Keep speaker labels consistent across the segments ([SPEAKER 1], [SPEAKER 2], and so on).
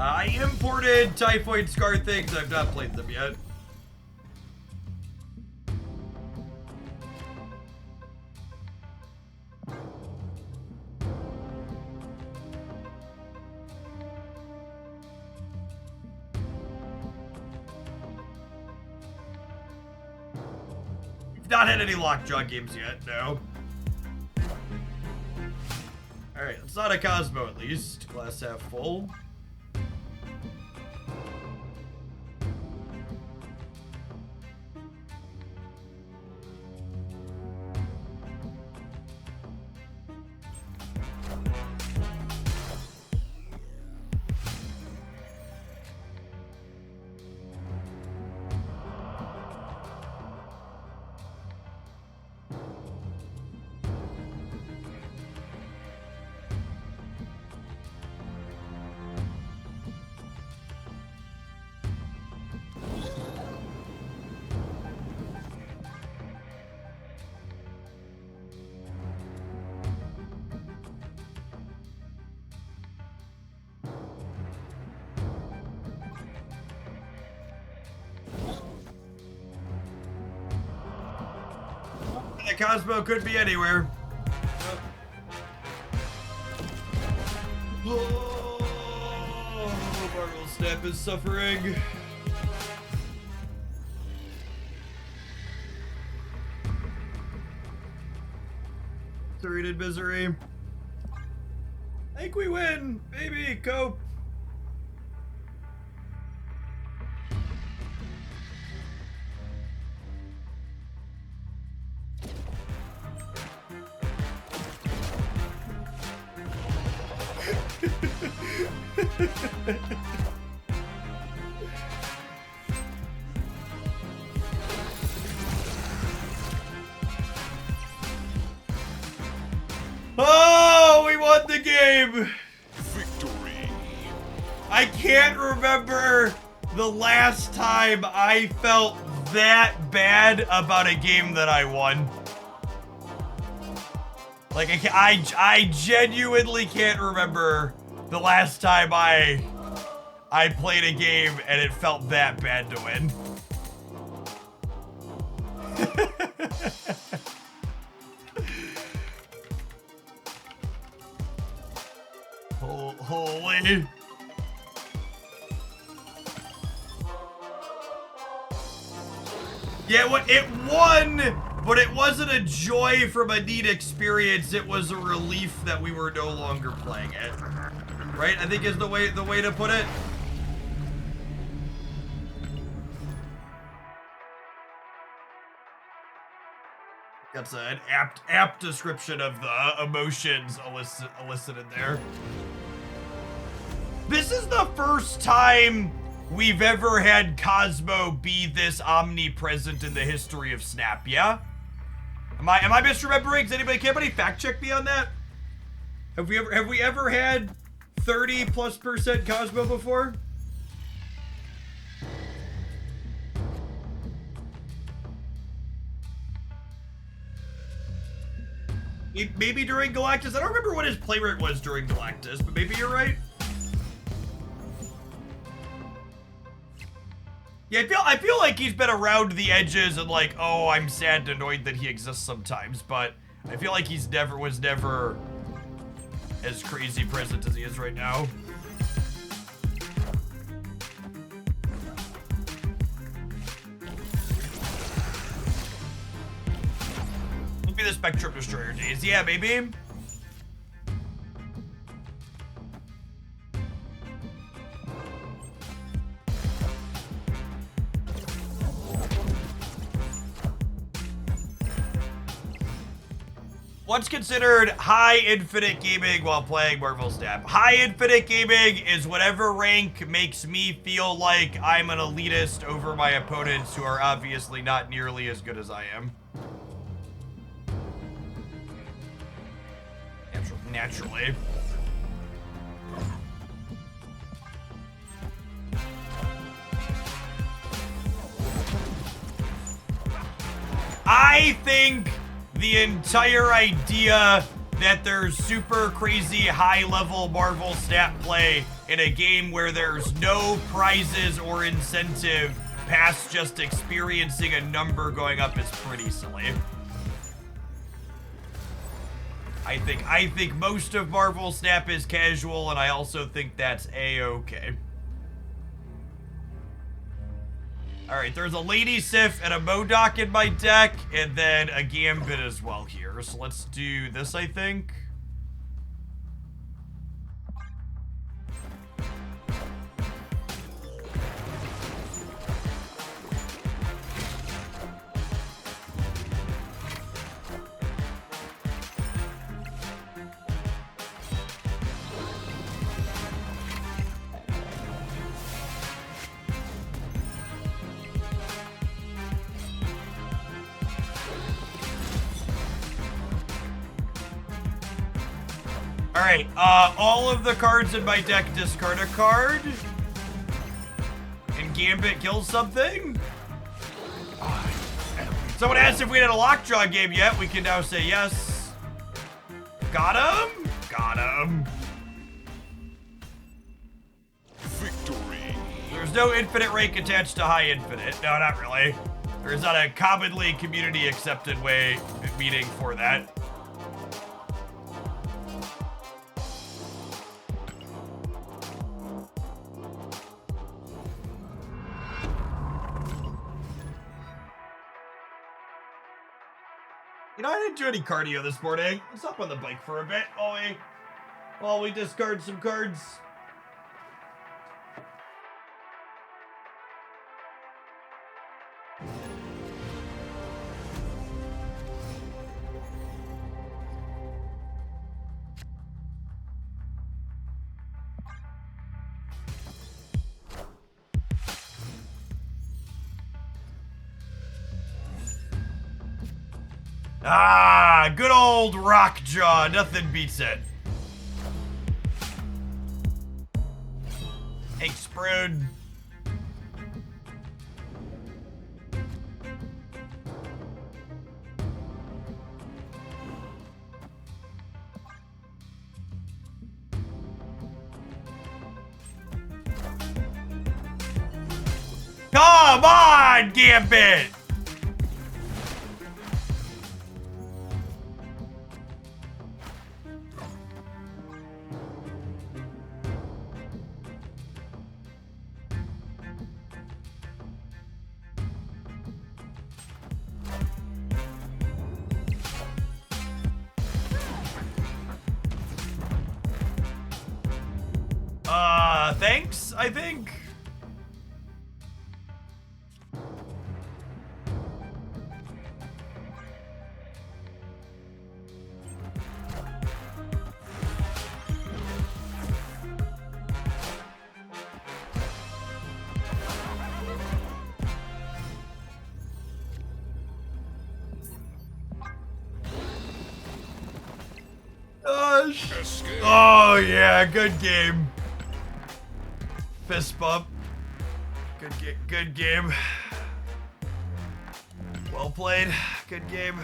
[SPEAKER 1] I imported Typhoid Scar things. I've not played them yet. Not had any Lockjaw games yet, no. Alright, it's not a Cosmo at least. Glass half full. The Cosmo could be anywhere. Oh, Marvel Snap is suffering. Serrated misery. I think we win. Maybe cope. Oh, we won the game!
[SPEAKER 2] Victory!
[SPEAKER 1] I can't remember the last time I felt that bad about a game that I won. Like, I genuinely can't remember the last time I played a game and it felt that bad to win. Holy. Yeah, what it won, but it wasn't a joy from a neat experience. It was a relief that we were no longer playing it. Right? I think is the way to put it. That's an apt description of the emotions elicited there. This is the first time we've ever had Cosmo be this omnipresent in the history of Snap, yeah? Am I misremembering? Does anybody fact check me on that? Have we ever had 30+% Cosmo before? Maybe during Galactus. I don't remember what his play rate was during Galactus, but maybe you're right. Yeah, I feel like he's been around the edges and like, oh, I'm sad and annoyed that he exists sometimes, but I feel like he's was never as crazy present as he is right now. Maybe the Spectrum Destroyer days. Yeah, maybe. What's considered high infinite gaming while playing Marvel Snap? High infinite gaming is whatever rank makes me feel like I'm an elitist over my opponents who are obviously not nearly as good as I am. Naturally. I think the entire idea that there's super crazy high-level Marvel Snap play in a game where there's no prizes or incentive past just experiencing a number going up is pretty silly. I think most of Marvel Snap is casual, and I also think that's A-okay. Alright, there's a Lady Sif and a Modok in my deck, and then a Gambit as well here. So let's do this, I think. Alright, all of the cards in my deck discard a card. And Gambit kills something. Someone asked if we had a Lockjaw game yet. We can now say yes. Got him? Got him. Victory. There's no infinite rank attached to high infinite. No, not really. There's not a commonly community accepted way meaning for that. You know, I didn't do any cardio this morning. Let's hop on the bike for a bit while we discard some cards. Ah, good old Lockjaw. Nothing beats it. Thanks, Brood. Come on, Gambit! Thanks, I think. Oh yeah, good game. Fist bump. Good game. Well played. Good game.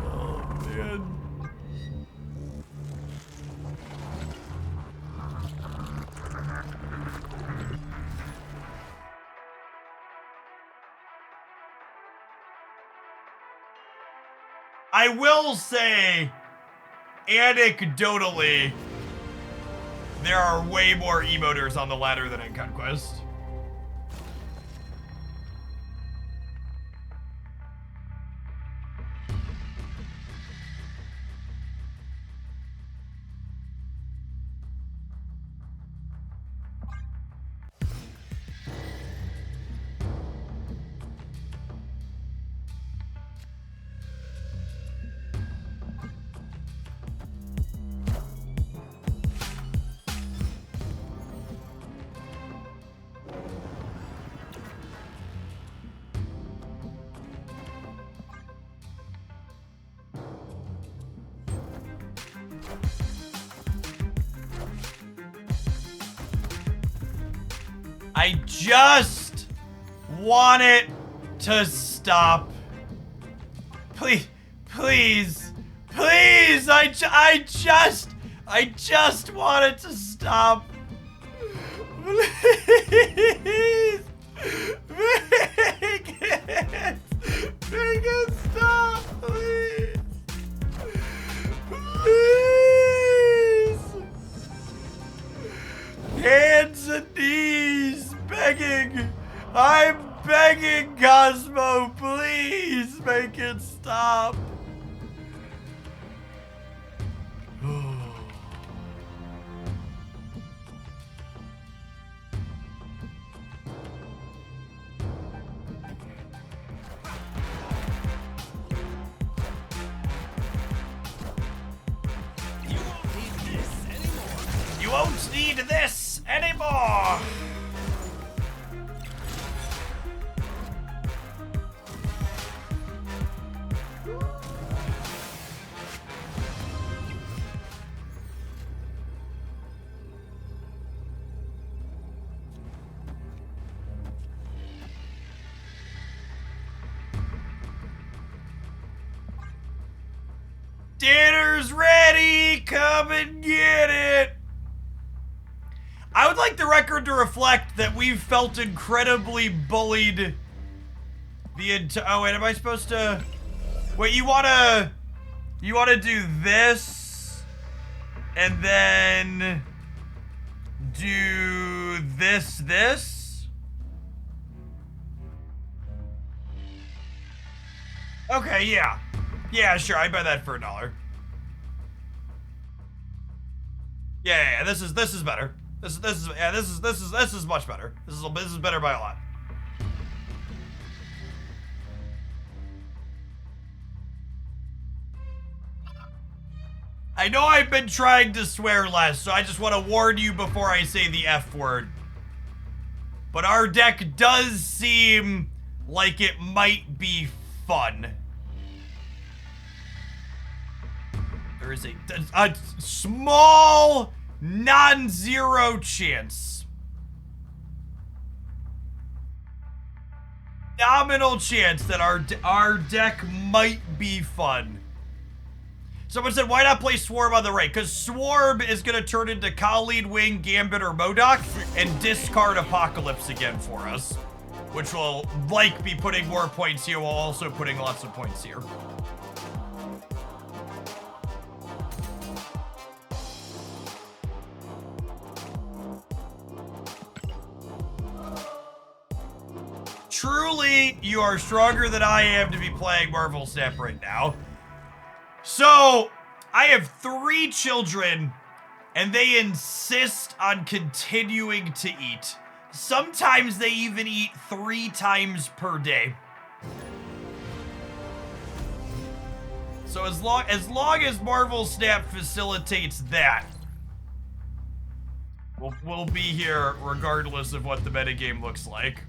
[SPEAKER 1] Oh man. I will say, anecdotally, there are way more emoters on the ladder than in Conquest. I just want it to stop. Please, please, please, I just want it to stop. Please, make it stop, please. Please. Hands and knees, begging. I'm begging, Cosmo, please make it stop. You won't need this anymore. Dinner's ready, come and get it. I would like the record to reflect that we've felt incredibly bullied the entire— oh wait, am I supposed to— wait, you wanna do this and then do this? Okay, yeah. Yeah, sure, I buy that for $1. Yeah, this is better. This is much better. This is better by a lot. I know I've been trying to swear less, so I just want to warn you before I say the F word. But our deck does seem like it might be fun. There is a small, non-zero chance. Nominal chance that our deck might be fun. Someone said, why not play Swarm on the right? Because Swarm is going to turn into Khalid, Wing, Gambit, or MODOK and discard Apocalypse again for us. Which will, like, be putting more points here while also putting lots of points here. Truly, you are stronger than I am to be playing Marvel Snap right now. So, I have 3 children, and they insist on continuing to eat. Sometimes they even eat 3 times per day. So as long as Marvel Snap facilitates that, we'll be here regardless of what the metagame looks like.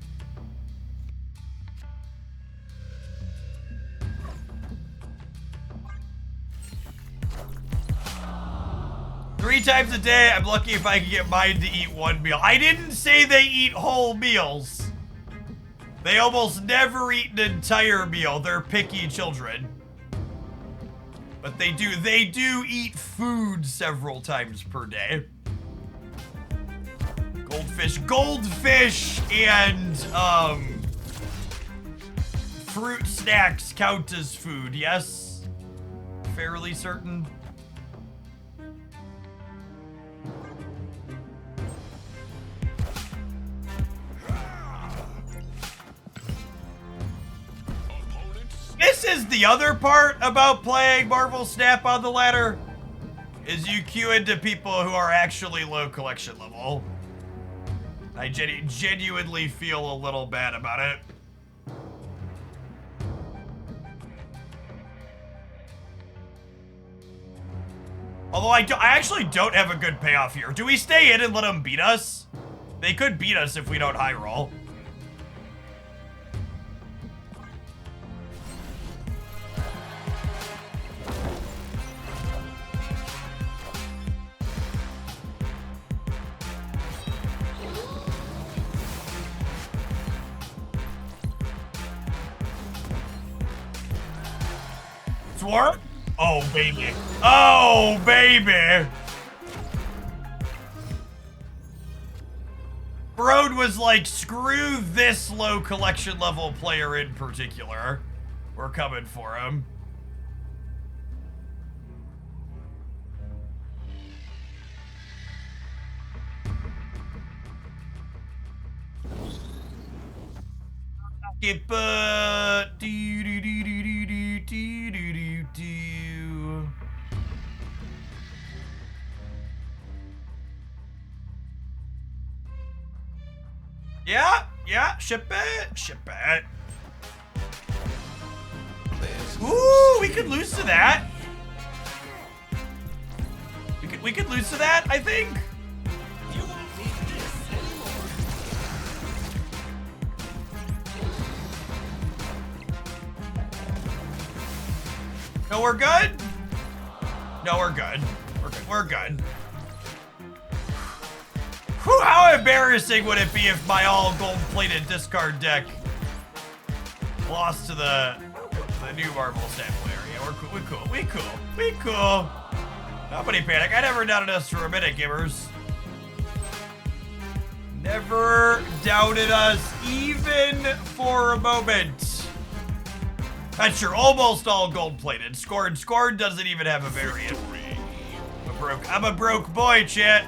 [SPEAKER 1] Three times a day, I'm lucky if I can get mine to eat 1 meal. I didn't say they eat whole meals. They almost never eat an entire meal. They're picky children. But they do eat food several times per day. Goldfish and, fruit snacks count as food, yes? Fairly certain. This is the other part about playing Marvel Snap on the ladder, is you queue into people who are actually low collection level. I genuinely feel a little bad about it. Although I actually don't have a good payoff here. Do we stay in and let them beat us? They could beat us if we don't high roll. Thwart? Oh, baby. Oh, baby. Brode was like, screw this low collection level player in particular. We're coming for him. Skip Yeah, ship it. Ooh, we could lose to that. We could lose to that, I think. No, we're good? No, we're good. We're good. Whew, how embarrassing would it be if my all gold-plated discard deck lost to the new Marvel sample area? We cool. Nobody panic. I never doubted us for a minute, Gibbers. Never doubted us even for a moment. That's true, almost all gold-plated. Scored doesn't even have a variant. I'm a broke boy, chat.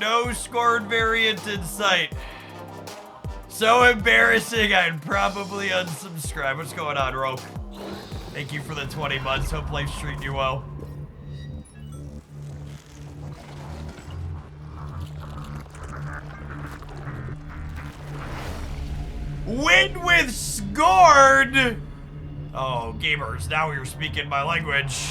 [SPEAKER 1] No scored variant in sight. So embarrassing, I'd probably unsubscribe. What's going on, Roke? Thank you for the 20 months. Hope life's treating you well. Win with scored! Oh, gamers, now you're speaking my language.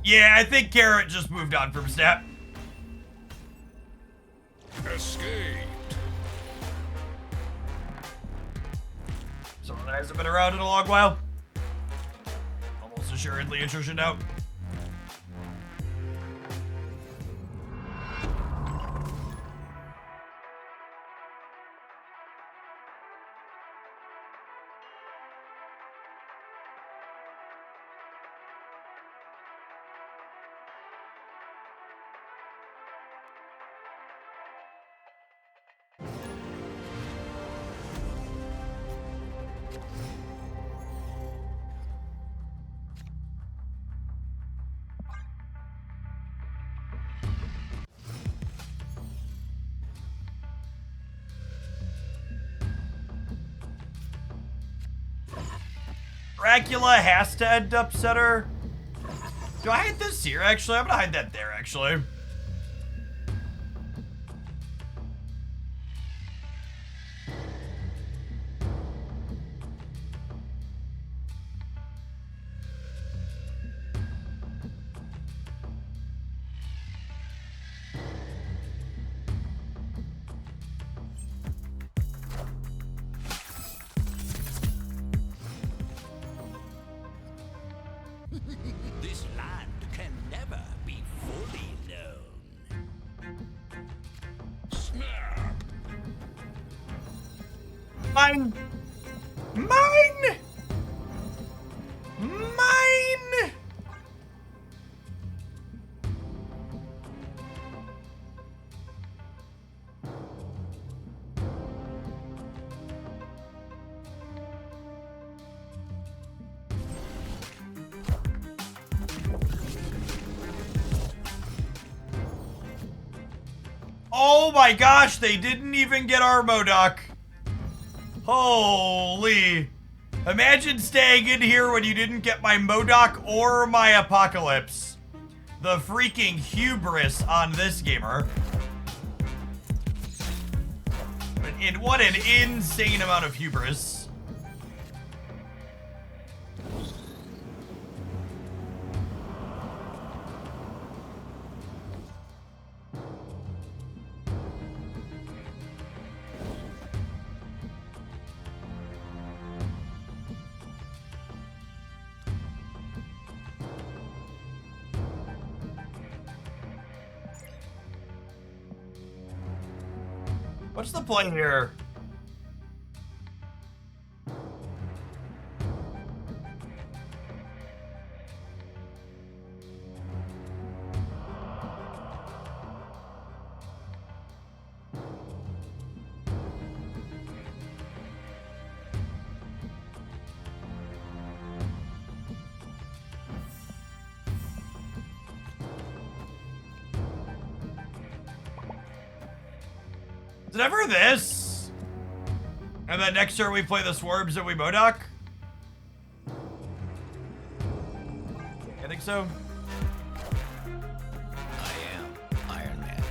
[SPEAKER 1] Yeah, I think Carrot just moved on from Snap.
[SPEAKER 2] Escaped.
[SPEAKER 1] Someone that hasn't been around in a long while. Almost assuredly attrition out. Dracula has to end up center. Do I hide this here, actually? I'm gonna hide that there, actually.
[SPEAKER 2] This land can never be fully known. Snap!
[SPEAKER 1] Mine! Mine! Mine! Oh my gosh, they didn't even get our Modok. Holy. Imagine staying in here when you didn't get my Modok or my Apocalypse. The freaking hubris on this gamer. And what an insane amount of hubris. What's the play here? Is it ever this? And then next turn we play the Swarms and we Modok? I think so.
[SPEAKER 2] I am Iron Man.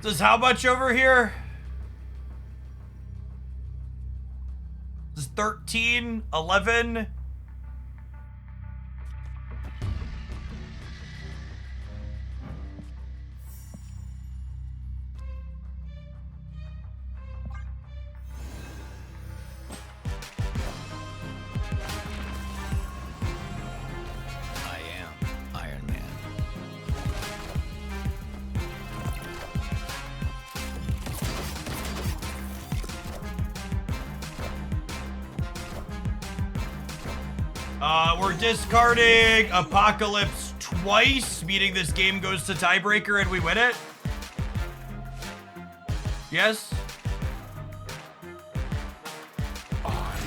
[SPEAKER 1] Does how much over here? This is 13, 11.
[SPEAKER 2] I am Iron Man.
[SPEAKER 1] We're discarding Apocalypse twice, meaning this game goes to tiebreaker and we win it. Yes?
[SPEAKER 2] I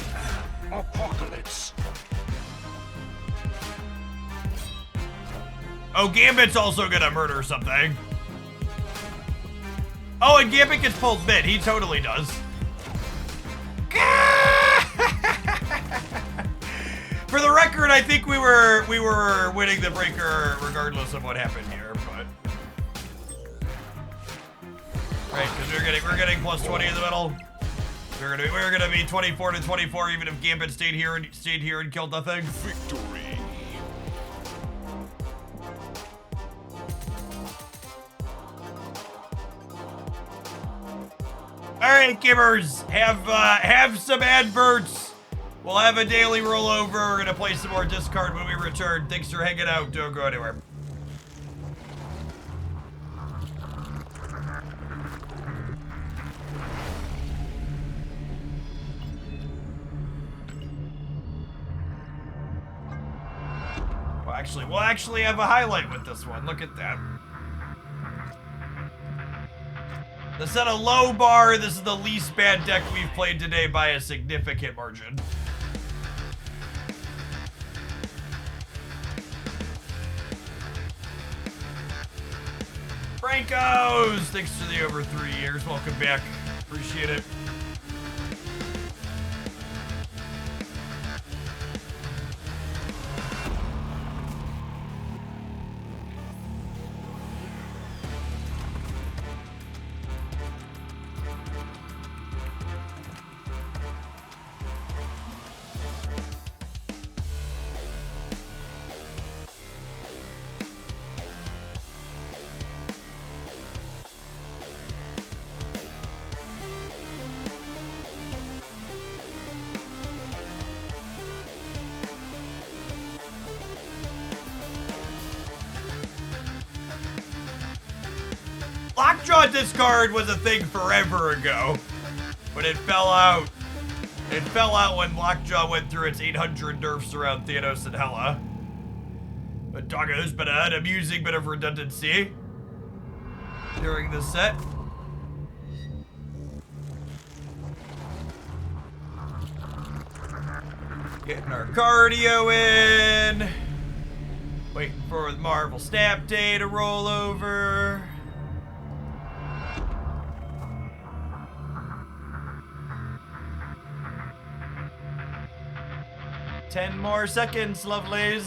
[SPEAKER 2] am Apocalypse.
[SPEAKER 1] Oh, Gambit's also gonna murder something. Oh, and Gambit gets pulled mid. He totally does. For the record, I think we were winning the breaker regardless of what happened here, but right, because we're getting plus 20 in the middle. We're gonna be 24 to 24 even if Gambit stayed here and killed nothing.
[SPEAKER 2] Victory.
[SPEAKER 1] All right, gamers, have some adverts. We'll have a daily rollover. We're gonna play some more discard when we return. Thanks for hanging out. Don't go anywhere. We'll actually have a highlight with this one. Look at that. To set a low bar, this is the least bad deck we've played today by a significant margin. Francos! Thanks for the over 3 years. Welcome back. Appreciate it. Lockjaw discard was a thing forever ago, but it fell out. It fell out when Lockjaw went through its 800 nerfs around Thanos and Hela. But Doggo's been an amusing bit of redundancy. during this set. Getting our cardio in. Waiting for the Marvel Snap Day to roll over. Ten more seconds, lovelies.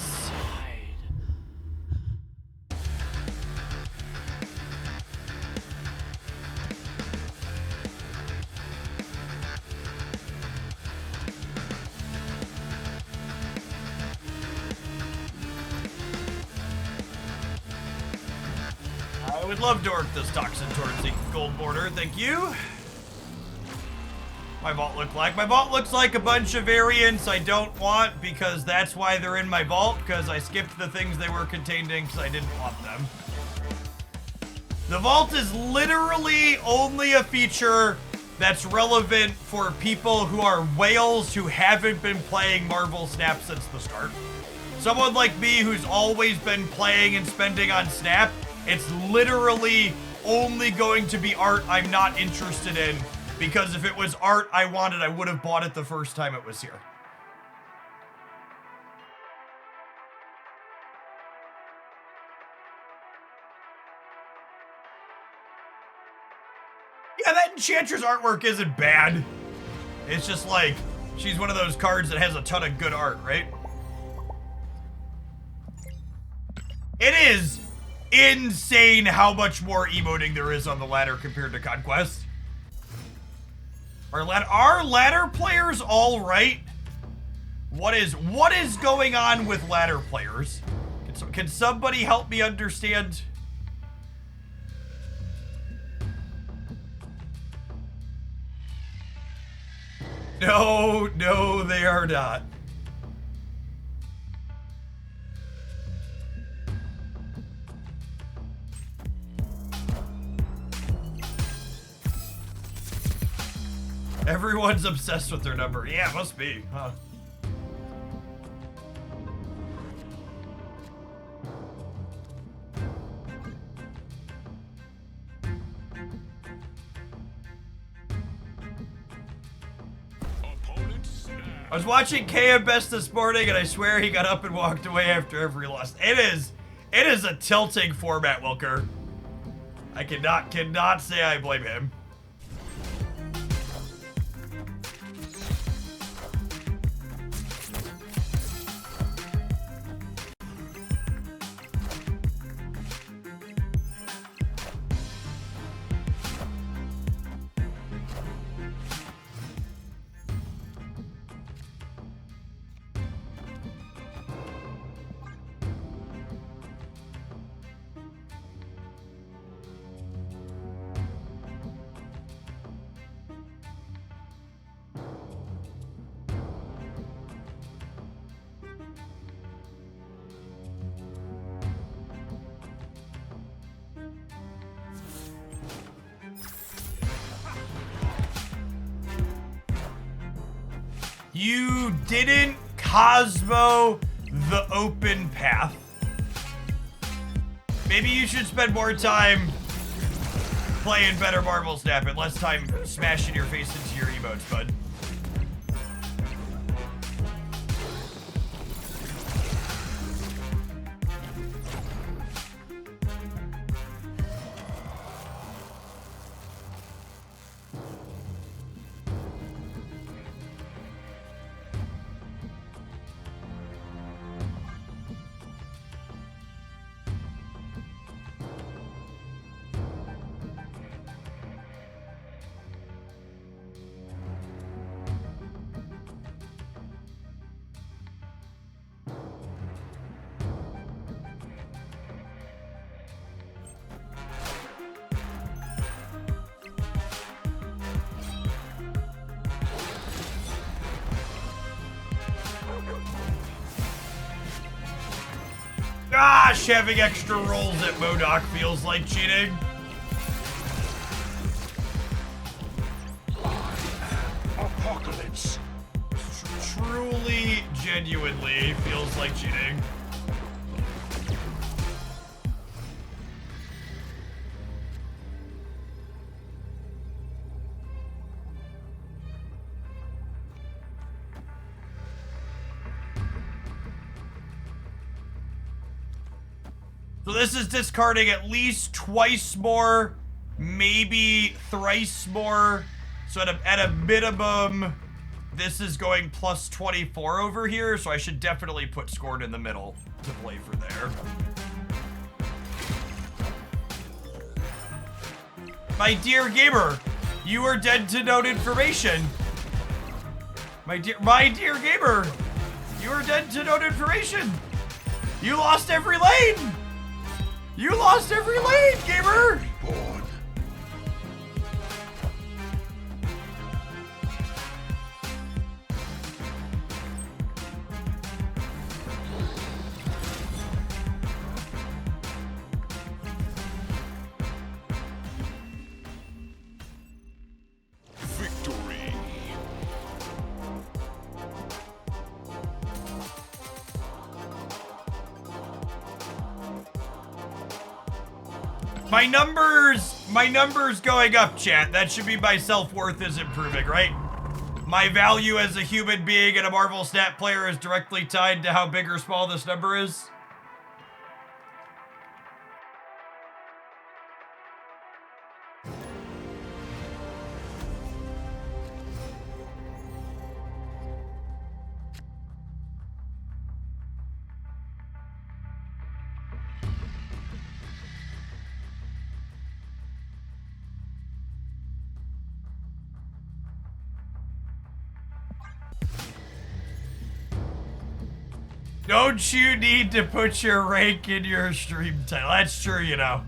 [SPEAKER 1] I would love to work this toxin towards the gold border, thank you. My vault look like? My vault looks like a bunch of variants I don't want because that's why they're in my vault, because I skipped the things they were contained in because I didn't want them. The vault is literally only a feature that's relevant for people who are whales who haven't been playing Marvel Snap since the start. Someone like me who's always been playing and spending on Snap, it's literally only going to be art I'm not interested in, because if it was art I wanted, I would have bought it the first time it was here. Yeah, that Enchantress artwork isn't bad. It's just like, she's one of those cards that has a ton of good art, right? It is insane how much more emoting there is on the ladder compared to Conquest. Are ladder players all right? What is going on with ladder players? Can somebody help me understand? No, they are not. Everyone's obsessed with their number. Yeah, must be, huh? I was watching KM Best this morning, and I swear he got up and walked away after every loss. It is a tilting format, Wilker. I cannot say I blame him. You didn't Cosmo the open path. Maybe you should spend more time playing better Marvel Snap and less time smashing your face into your emotes, bud. Gosh, having extra rolls at MODOK feels like cheating.
[SPEAKER 2] Apocalypse.
[SPEAKER 1] Truly, genuinely feels like cheating. So this is discarding at least twice more, maybe thrice more. So at a minimum, this is going plus 24 over here, so I should definitely put Scorn in the middle to play for there. My dear gamer, you are dead to known information. My dear gamer, you are dead to known information. You lost every lane. You lost every lane, gamer.
[SPEAKER 2] Born. Victory.
[SPEAKER 1] My numbers going up, chat. That should be my self-worth is improving, right? My value as a human being and a Marvel Snap player is directly tied to how big or small this number is. Don't you need to put your rank in your stream title? That's true, you know.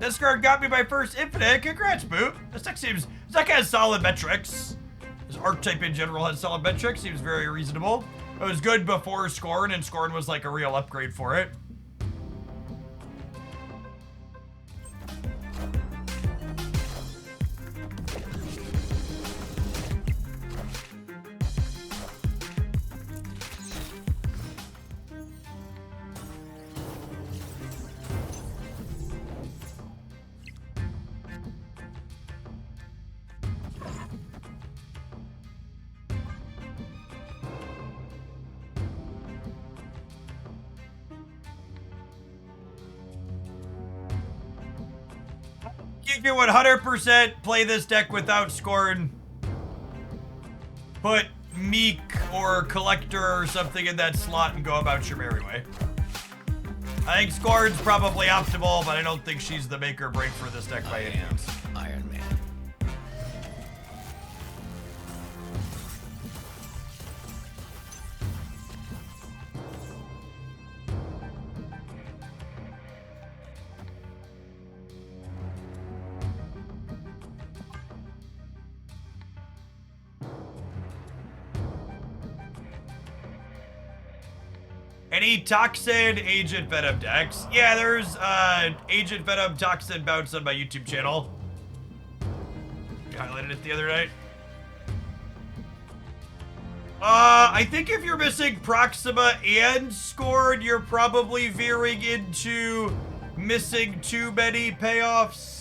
[SPEAKER 1] This card got me my first infinite. Congrats, Boot. This deck has solid metrics. This archetype in general has solid metrics. Seems very reasonable. It was good before Scorn, and Scorn was like a real upgrade for it. You can 100% play this deck without Scorn. Put Meek or Collector or something in that slot and go about your merry way. I think Scorn's probably optimal, but I don't think she's the make or break for this deck by any means.
[SPEAKER 2] Iron Man.
[SPEAKER 1] Any Toxin Agent Venom decks? Yeah, there's Agent Venom Toxin Bounce on my YouTube channel. You highlighted it the other night. I think if you're missing Proxima and Scorn, you're probably veering into missing too many payoffs.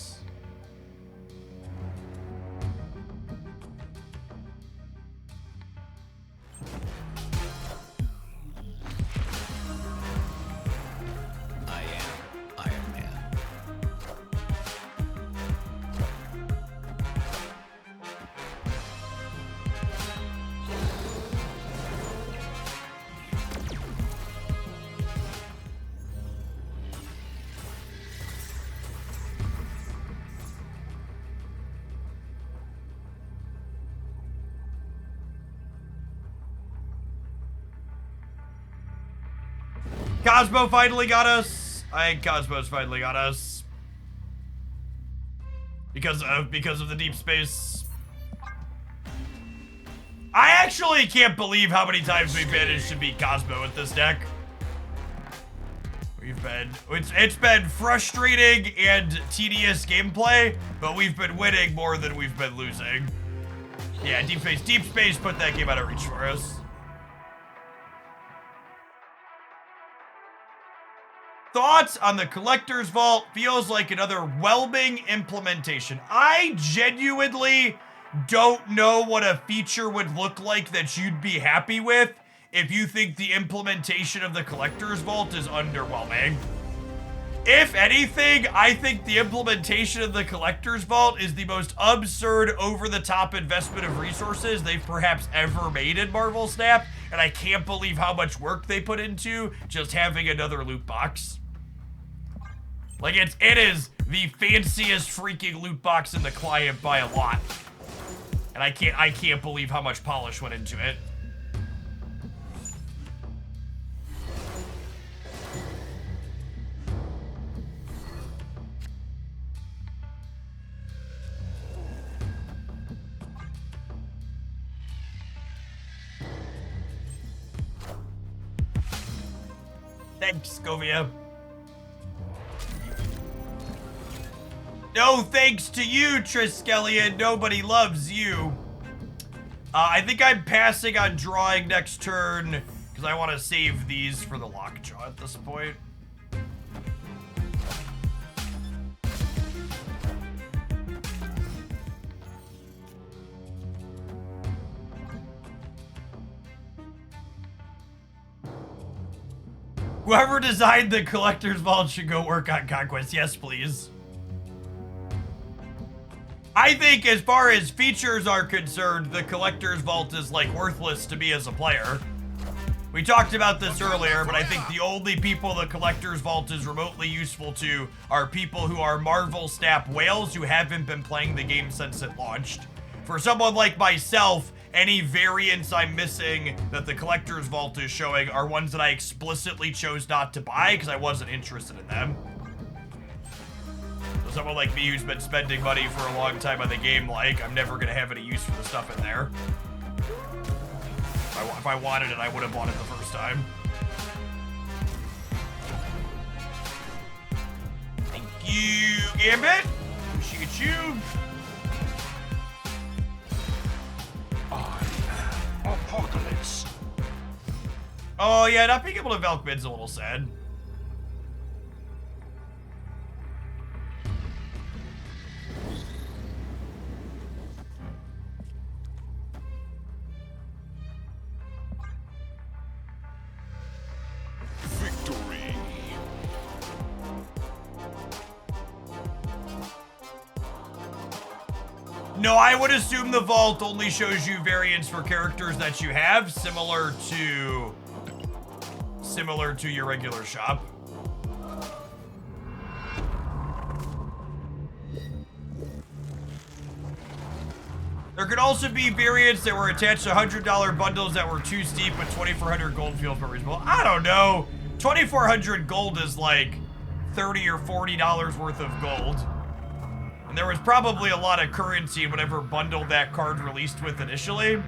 [SPEAKER 1] Cosmo finally got us. I think Cosmo's finally got us. Because of the deep space. I actually can't believe how many times we've managed to beat Cosmo with this deck. It's been frustrating and tedious gameplay, but we've been winning more than we've been losing. Yeah, Deep Space put that game out of reach for us. Thoughts on the Collector's Vault? Feels like another whelming implementation. I genuinely don't know what a feature would look like that you'd be happy with if you think the implementation of the Collector's Vault is underwhelming. If anything, I think the implementation of the Collector's Vault is the most absurd, over-the-top investment of resources they've perhaps ever made in Marvel Snap, and I can't believe how much work they put into just having another loot box. Like, it is the fanciest freaking loot box in the client by a lot. And I can't believe how much polish went into it. Thanks, Scovia. No thanks to you, Triskelion. Nobody loves you. I think I'm passing on drawing next turn because I want to save these for the Lockjaw at this point. Whoever designed the Collector's Vault should go work on Conquest. Yes, please. I think as far as features are concerned, the Collector's Vault is like worthless to me as a player. We talked about this earlier, but I think the only people the Collector's Vault is remotely useful to are people who are Marvel Snap whales who haven't been playing the game since it launched. For someone like myself, any variants I'm missing that the Collector's Vault is showing are ones that I explicitly chose not to buy because I wasn't interested in them. So someone like me who's been spending money for a long time on the game, like, I'm never gonna have any use for the stuff in there. If I wanted it, I would have bought it the first time. Thank you, Gambit. Appreciate you.
[SPEAKER 2] Apocalypse.
[SPEAKER 1] Oh yeah, not being able to Valk mid's a little sad.
[SPEAKER 2] Victory.
[SPEAKER 1] No, I would assume the vault only shows you variants for characters that you have, similar to your regular shop. There could also be variants that were attached to $100 bundles that were too steep, but 2,400 gold feels more reasonable. I don't know. 2,400 gold is like $30 or $40 worth of gold. And there was probably a lot of currency in whatever bundle that card released with initially.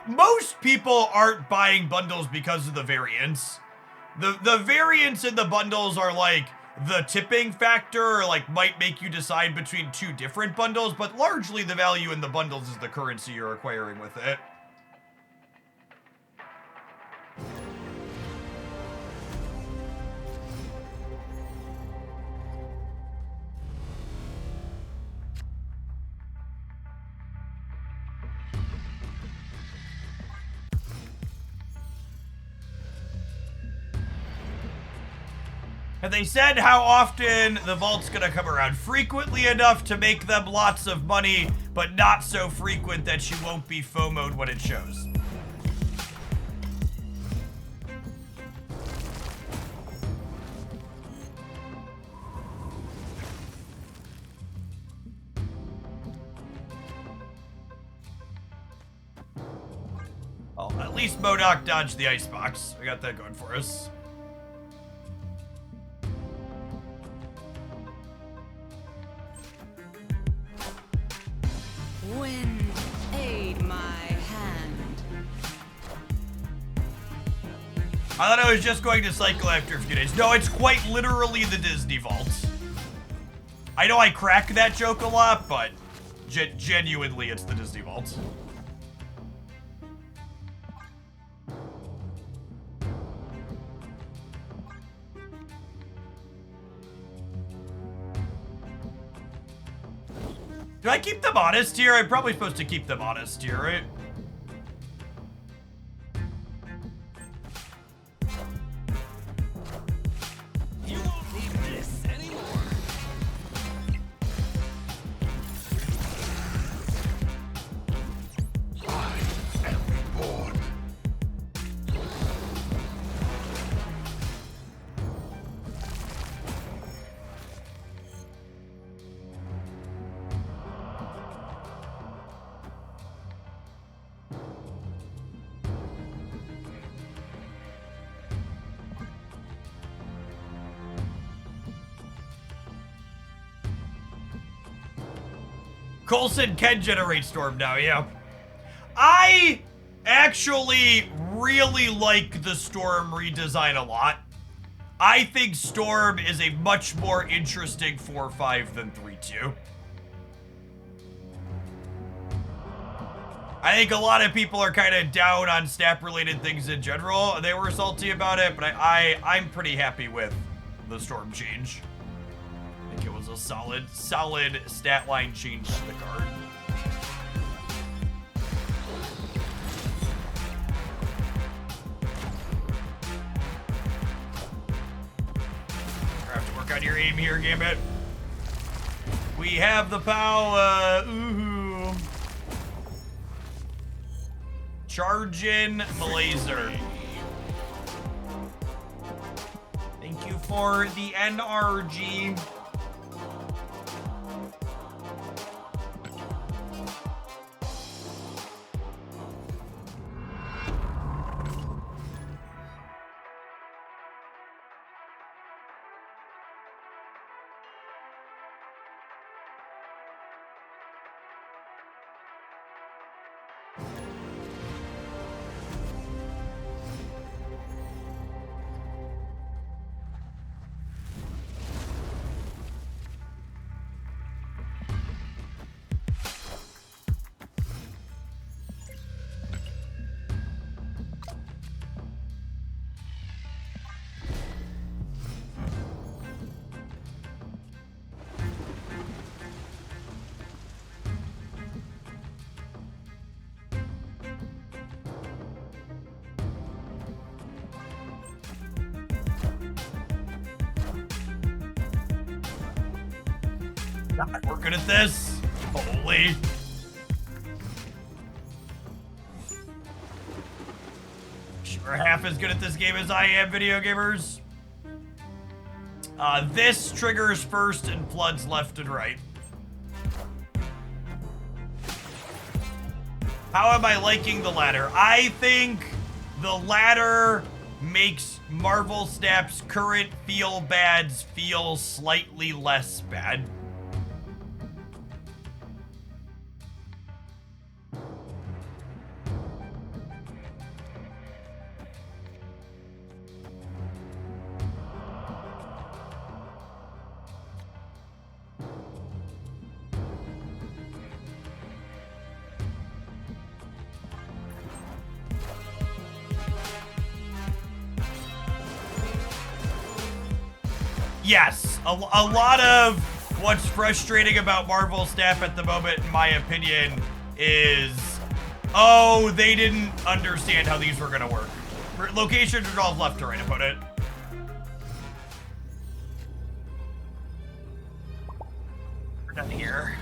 [SPEAKER 1] Most people aren't buying bundles because of the variants. The variants in the bundles are like the tipping factor, or like might make you decide between two different bundles, but largely the value in the bundles is the currency you're acquiring with it. Have they said how often the vault's gonna come around? Frequently enough to make them lots of money, but not so frequent that you won't be FOMO'd when it shows. Well, at least MODOK dodged the icebox. We got that going for us.
[SPEAKER 3] Wind, aid my hand.
[SPEAKER 1] I thought I was just going to cycle after a few days. No, it's quite literally the Disney Vault. I know I crack that joke a lot, but genuinely, it's the Disney Vault. Do I keep them honest here? I'm probably supposed to keep them honest here, right?
[SPEAKER 2] You won't need this anymore. I am reborn.
[SPEAKER 1] Coulson can generate Storm now, yeah. I actually really like the Storm redesign a lot. I think Storm is a much more interesting 4-5 than 3-2. I think a lot of people are kind of down on snap-related things in general. They were salty about it, but I'm pretty happy with the Storm change. I think it was a solid stat line change to the card. You have to work on your aim here, Gambit. We have the power. Ooh. Chargin' Malazer. Thank you for the NRG. Not working at this. Holy. Sure, half as good at this game as I am, video gamers. This triggers first and floods left and right. How am I liking the ladder? I think the ladder makes Marvel Snap's current feel bads feel slightly less bad. Yes, a lot of what's frustrating about Marvel Snap at the moment, in my opinion, is, oh, they didn't understand how these were going to work. Location resolve left to right, I put it. We're done here.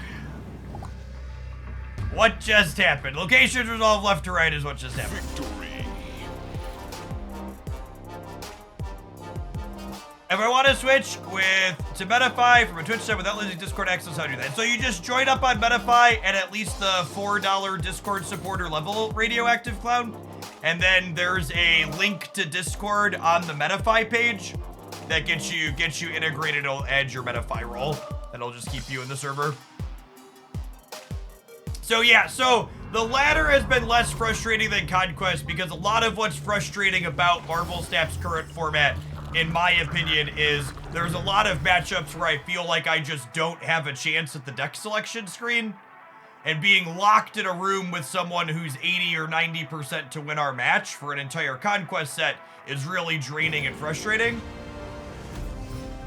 [SPEAKER 1] What just happened? Location resolve left to right is what just happened.
[SPEAKER 2] Victory.
[SPEAKER 1] If I want to switch to metafy from a Twitch sub without losing Discord access, how do I do that? So you just join up on metafy at least the $4 Discord supporter level, Radioactive Clown. And then there's a link to Discord on the metafy page that gets you integrated. It'll add your metafy role. And it'll just keep you in the server. So yeah, so The latter has been less frustrating than Conquest because a lot of what's frustrating about Marvel Snap's current format, in my opinion, is there's a lot of matchups where I feel like I just don't have a chance at the deck selection screen. And being locked in a room with someone who's 80 or 90% to win our match for an entire Conquest set is really draining and frustrating.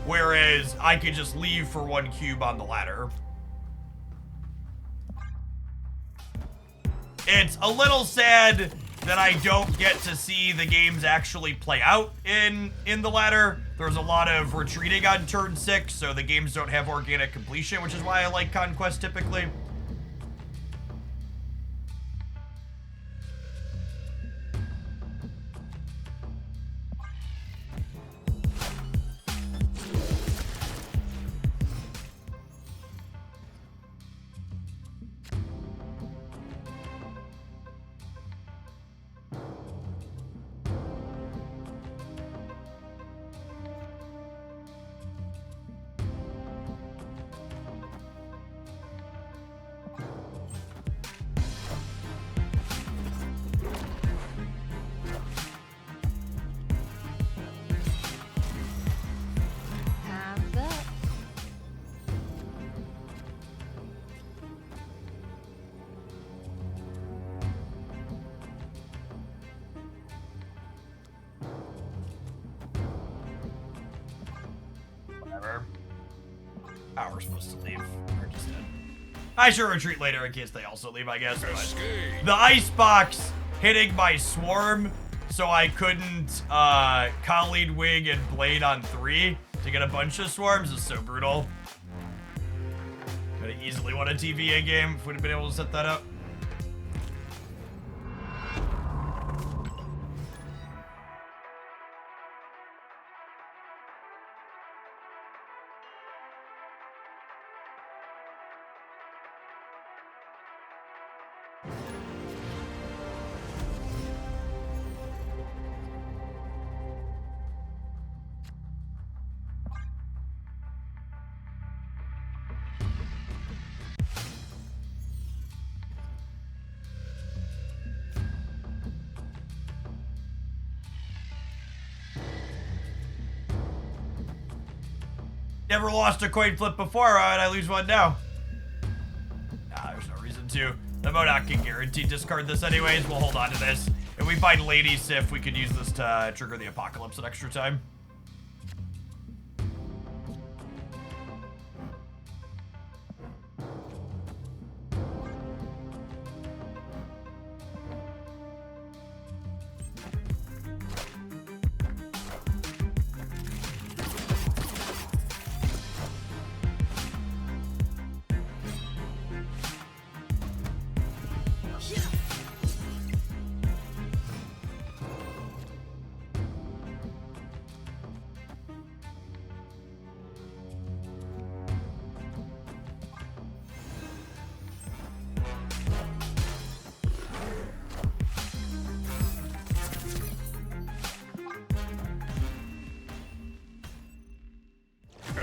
[SPEAKER 1] Whereas I could just leave for 1 cube on the ladder. It's a little sad that I don't get to see the games actually play out in the ladder. There's a lot of retreating on turn 6, so the games don't have organic completion, which is why I like Conquest typically.
[SPEAKER 3] Time's up.
[SPEAKER 1] Whatever. Oh, we're supposed to leave. We're just dead. I should retreat later in case they also leave, I guess. But
[SPEAKER 2] Escape.
[SPEAKER 1] the icebox hitting my swarm, so I couldn't Khalid, Wig, and Blade on 3 to get a bunch of swarms is so brutal. Could have easily won a TVA game if we'd have been able to set that up. Never lost a coin flip before, why would I lose one now? Nah, there's no reason to. The Modoc can guarantee discard this anyways. We'll hold on to this. If we find Lady Sif, we could use this to trigger the Apocalypse an extra time.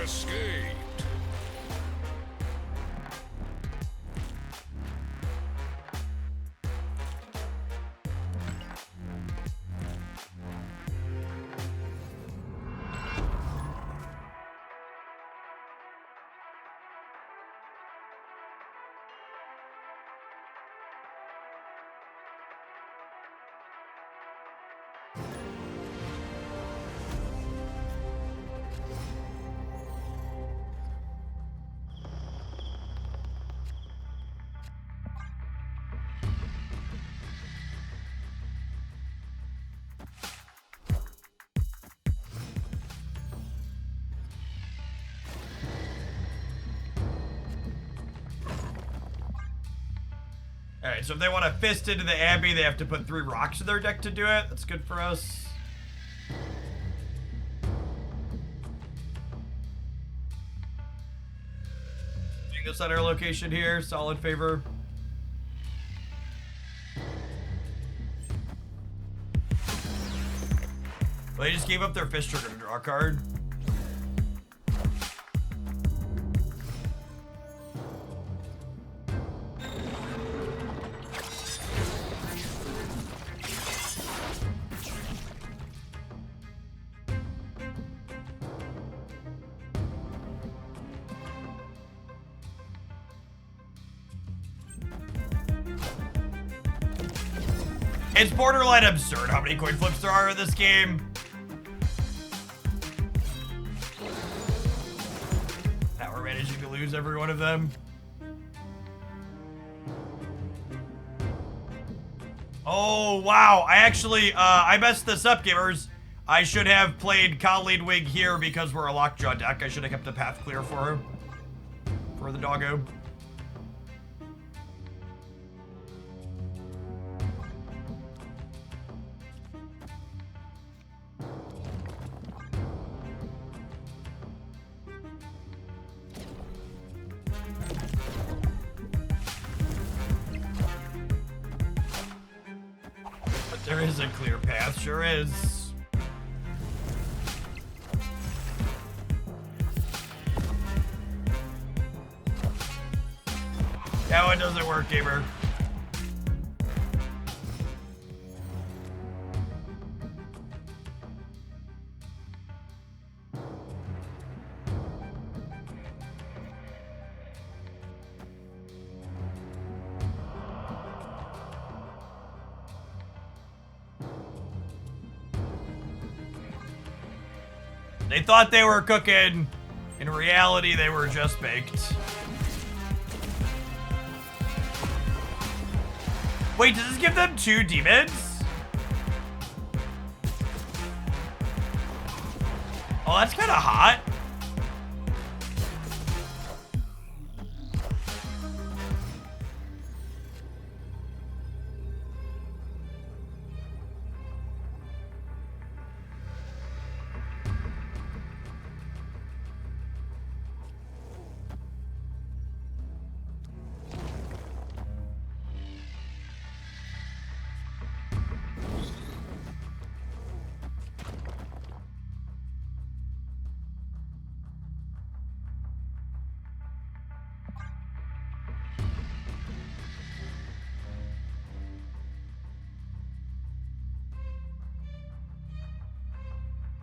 [SPEAKER 2] Escape.
[SPEAKER 1] Alright, so if they want to fist into the Abbey, they have to put 3 rocks in their deck to do it. That's good for us. Doing the center location here, solid favor. Well, they just gave up their fist trigger to draw a card. It's borderline absurd how many coin flips there are in this game. Now we're managing to lose every one of them. Oh, wow. I actually, I messed this up, gamers. I should have played Colleen Wing here because we're a Lockjaw deck. I should have kept the path clear for her. For the doggo. But there is a clear path, sure is. That one doesn't work, gamer. They thought they were cooking. In reality, they were just baked. Wait, does this give them 2 demons? Oh, that's kind of hot.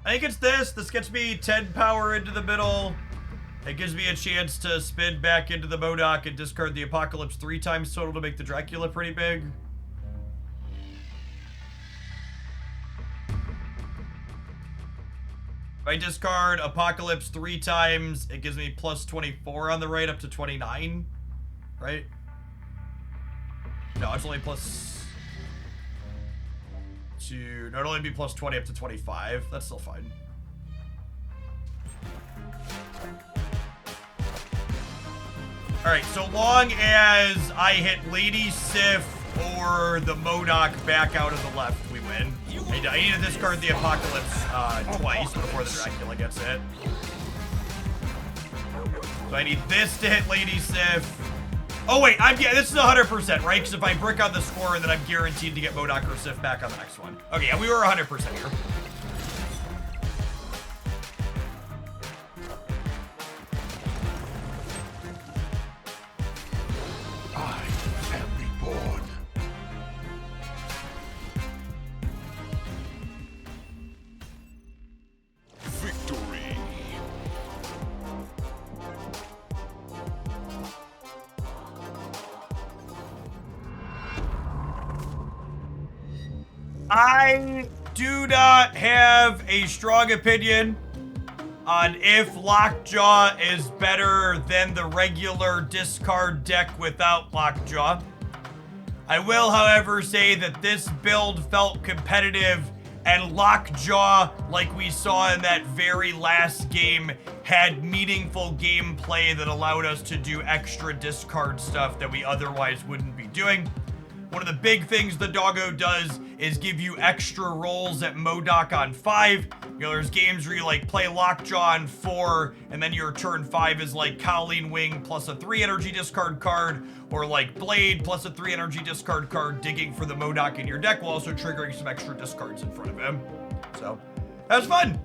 [SPEAKER 1] I think it's this. This gets me 10 power into the middle. It gives me a chance to spin back into the MODOK and discard the Apocalypse 3 times total to make the Dracula pretty big. If I discard Apocalypse 3 times, it gives me plus 24 on the right up to 29, right? No, it's only plus... to not only be plus 20 up to 25. That's still fine. Alright, so long as I hit Lady Sif or the MODOK back out of the left, we win. I need to discard the Apocalypse twice before the Dracula gets hit. So I need this to hit Lady Sif. Oh wait, yeah, this is 100%, right? Because if I brick on the score, then I'm guaranteed to get MODOK or Sif back on the next one. Okay, yeah, we were 100% here.
[SPEAKER 2] I am reborn. Victory.
[SPEAKER 1] I do not have a strong opinion on if Lockjaw is better than the regular discard deck without Lockjaw. I will, however, say that this build felt competitive, and Lockjaw, like we saw in that very last game, had meaningful gameplay that allowed us to do extra discard stuff that we otherwise wouldn't be doing. One of the big things the doggo does is give you extra rolls at MODOK on 5. You know, there's games where you like play Lockjaw on 4, and then your turn 5 is like Colleen Wing plus a 3 energy discard card, or like Blade plus a 3 energy discard card, digging for the MODOK in your deck while also triggering some extra discards in front of him. So, that was fun.